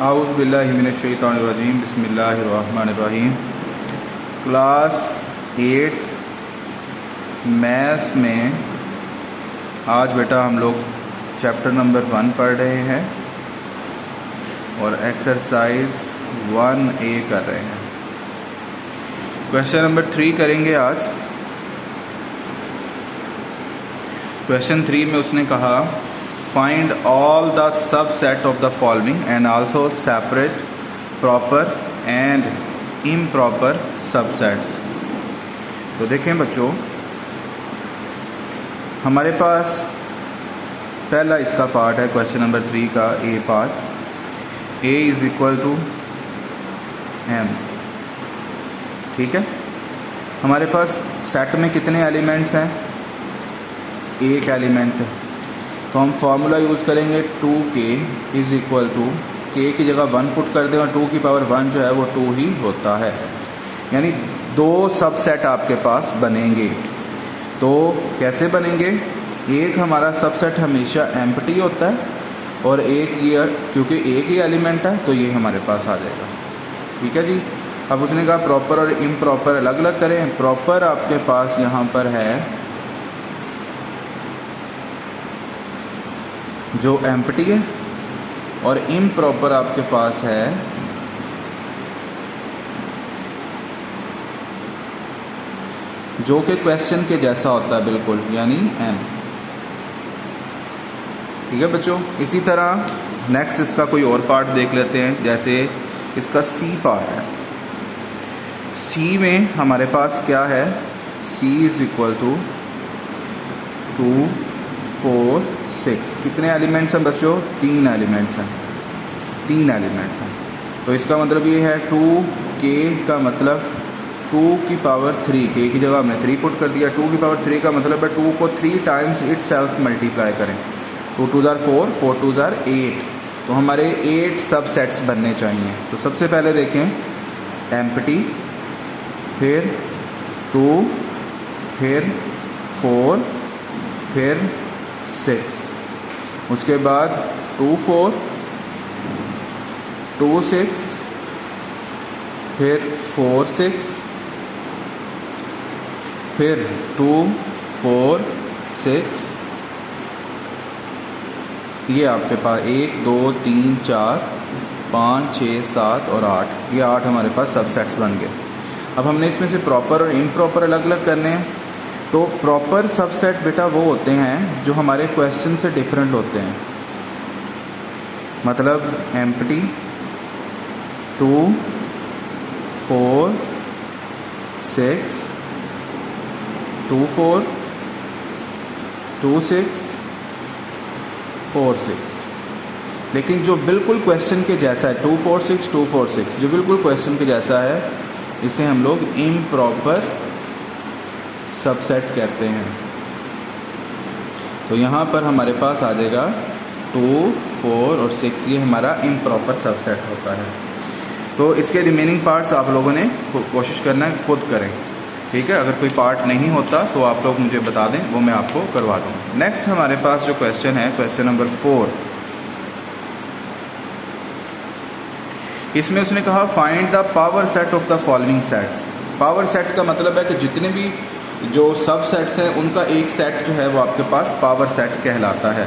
आऊज़ु बिल्लाहि मिनश शैतानिर रजीम बिस्मिल्लाहिर रहमानिर रहीम। Class 8 maths में आज बेटा हम लोग चैप्टर नंबर 1 पढ़ रहे हैं और एक्सरसाइज 1A कर रहे हैं। क्वेश्चन नंबर 3 करेंगे आज। क्वेश्चन 3 में उसने कहा find all the subset of the following and also separate proper and improper subsets. तो देखें बच्चों, हमारे पास पहला इसका पार्ट है क्वेश्चन नंबर 3 का A part. A is equal to M. ठीक है, हमारे पास सेट में कितने एलिमेंट्स हैं? एक एलिमेंट है, तो हम फॉर्मूला यूज़ करेंगे 2k is equal to k की जगह 1 पुट कर दें और 2 की पावर 1 जो है वो 2 ही होता है। यानी 2 सबसेट आपके पास बनेंगे। तो कैसे बनेंगे? एक हमारा सबसेट हमेशा एम्प्टी होता है और एक ये, क्योंकि एक ही एलिमेंट है तो ये हमारे पास आ जाएगा। ठीक है जी। अब उसने कहा प्रॉपर और इम्प्रॉपर अलग अलग करें। प्रॉपर आपके पास यहाँ पर है जो एम्प्टी है और इम्प्रॉपर आपके पास है जो कि क्वेश्चन के जैसा होता है बिल्कुल, यानी एम। ठीक है बच्चों। इसी तरह नेक्स्ट इसका कोई और पार्ट देख लेते हैं। जैसे इसका सी पार्ट है। सी में हमारे पास क्या है? सी इज इक्वल टू 2 4 6। कितने एलिमेंट्स हैं बच्चों? 3 एलिमेंट्स हैं। 3 एलिमेंट्स हैं। तो इसका मतलब ये है 2k का मतलब 2 की पावर 3। k की जगह हमने 3 पुट कर दिया। 2 की पावर 3 का मतलब है 2 को 3 टाइम्स इट सेल्फ मल्टीप्लाई करें। 2 2 ज़ार 4, 4 2 ज़ार 8। तो हमारे 8 सब सेट्स बनने चाहिए। तो सबसे पहले देखें एम्प्टी, फिर 2, फिर 4, फिर 6, उसके बाद 2 4 2 6, फिर 4 6, फिर 2 4 6। ये आपके पास 1 2 3 4 5 6 7 और 8। ये 8 हमारे पास सबसेट्स बन गए। अब हमने इसमें से प्रॉपर और इम्प्रॉपर अलग अलग करने हैं। तो प्रॉपर सबसेट बेटा वो होते हैं जो हमारे क्वेश्चन से डिफरेंट होते हैं। मतलब एम्प्टी 2 4 6 2 4 2 6 4 6। लेकिन जो बिल्कुल क्वेश्चन के जैसा है 2 4 6 2 4 6, जो बिल्कुल क्वेश्चन के जैसा है, इसे हम लोग इम्प्रॉपर सबसेट कहते हैं। तो यहाँ पर हमारे पास आ जाएगा 2 4 और 6। ये हमारा इम्प्रॉपर सबसेट होता है। तो इसके रिमेनिंग पार्ट्स आप लोगों ने कोशिश करना है खुद करें। ठीक है, अगर कोई पार्ट नहीं होता तो आप लोग मुझे बता दें, वो मैं आपको करवा दूँ। नेक्स्ट हमारे पास जो क्वेश्चन है क्वेश्चन नंबर 4। इसमें उसने कहा find the power set of the following sets. Power set का मतलब है कि जितने भी जो सब सेट्स हैं उनका एक सेट जो है वो आपके पास पावर सेट कहलाता है।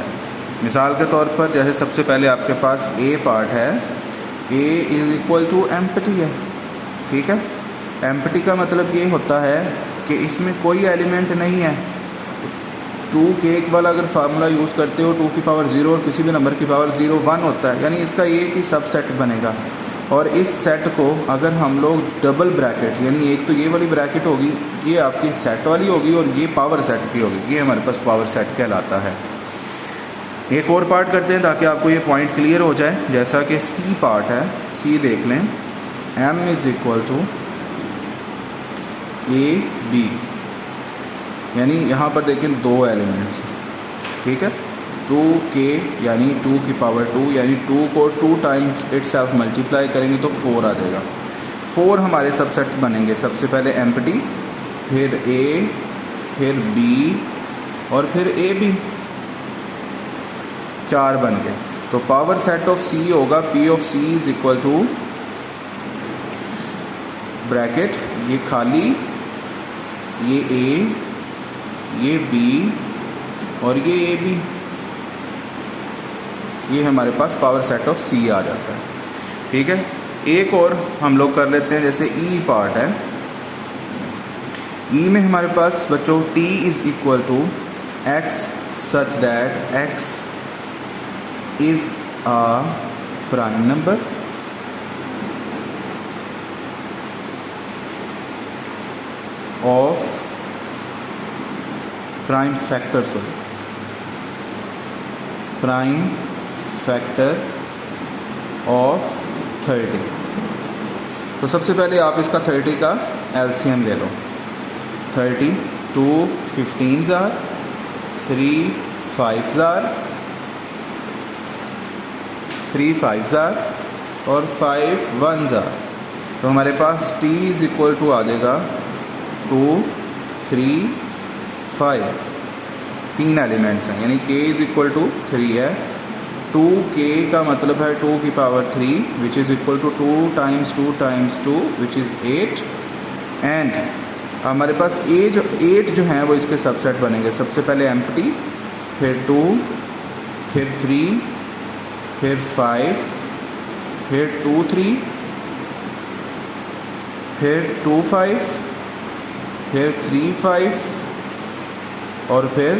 मिसाल के तौर पर जैसे सबसे पहले आपके पास ए पार्ट है। ए इज इक्वल टू एम्प्टी है। ठीक है, एम्प्टी का मतलब ये होता है कि इसमें कोई एलिमेंट नहीं है। 2k वाला अगर फार्मूला यूज़ करते हो 2 की पावर 0 और किसी भी नंबर की पावर 0 1 होता है, यानी इसका एक ही सब सेट बनेगा। और इस सेट को अगर हम लोग डबल ब्रैकेट, यानी एक तो ये वाली ब्रैकेट होगी, ये आपकी सेट वाली होगी और ये पावर सेट की होगी, ये हमारे पास पावर सेट कहलाता है। एक और पार्ट करते हैं ताकि आपको ये पॉइंट क्लियर हो जाए। जैसा कि सी पार्ट है। सी देख लें, m is equal to A B, यानी यहाँ पर देखें 2 एलिमेंट्स। ठीक है, 2k यानी 2 की पावर 2, यानी 2 को 2 टाइम्स इट सेल्फ मल्टीप्लाई करेंगे तो 4 आ जाएगा। 4 हमारे सबसेट्स बनेंगे। सबसे पहले एम्प्टी, फिर a, फिर b और फिर ए बी। 4 बन गए। तो पावर सेट ऑफ सी होगा P of C is equal to bracket, ये खाली, ये A, ये B और ये AB, ये हमारे पास पावर सेट ऑफ C आ जाता है। ठीक है, एक और हम लोग कर लेते हैं, जैसे E पार्ट है। E में हमारे पास बच्चों T is equal to X such that X is a prime number of prime factor, prime factor of 30। तो सबसे पहले आप इसका 30 का एलसीएम ले लो। 30 2 15 जार, 3 5 जार, 3 5 जार और 5 1 जार। तो हमारे पास t इज इक्वल टू आ जाएगा 2 3 5, 3 एलिमेंट्स हैं, यानी k इज इक्वल टू 3 है। 2k का मतलब है 2 की power 3 which is equal to 2 times 2 times 2 which is 8। And हमारे पास 8 जो हैं वो इसके सबसेट बनेंगे। सबसे पहले एम्प्टी, फिर 2, फिर 3, फिर 5, फिर 2 3, फिर 2 5, फिर 3 5 और फिर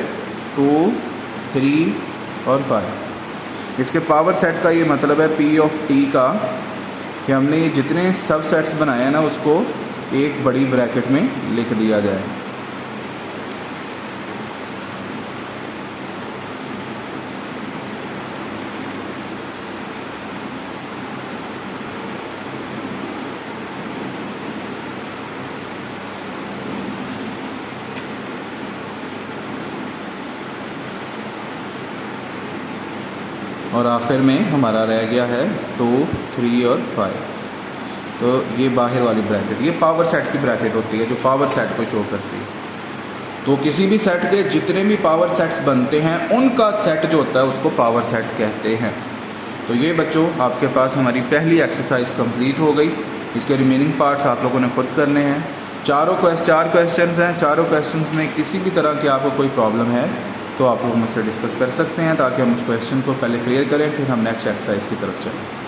2 3 और 5। इसके पावर सेट का ये मतलब है P ऑफ T का कि हमने ये जितने सब सेट्स बनाए हैं ना उसको एक बड़ी ब्रैकेट में लिख दिया जाए। और आखिर में हमारा रह गया है 2 3 और 5। तो ये बाहर वाली ब्रैकेट, ये पावर सेट की ब्रैकेट होती है जो पावर सेट को शो करती है। तो किसी भी सेट के जितने भी पावर सेट्स बनते हैं उनका सेट जो होता है उसको पावर सेट कहते हैं। तो ये बच्चों आपके पास हमारी पहली एक्सरसाइज कंप्लीट हो गई। इसके रिमेनिंग पार्ट्स आप लोगों ने खुद करने हैं। 4 क्वेश्चंस हैं। चारों क्वेश्चंस में किसी भी तरह की आपको कोई प्रॉब्लम है तो आप लोग मुझसे डिस्कस कर सकते हैं ताकि हम उस क्वेश्चन को पहले क्लियर करें, फिर हम नेक्स्ट एक्सरसाइज की तरफ चलें।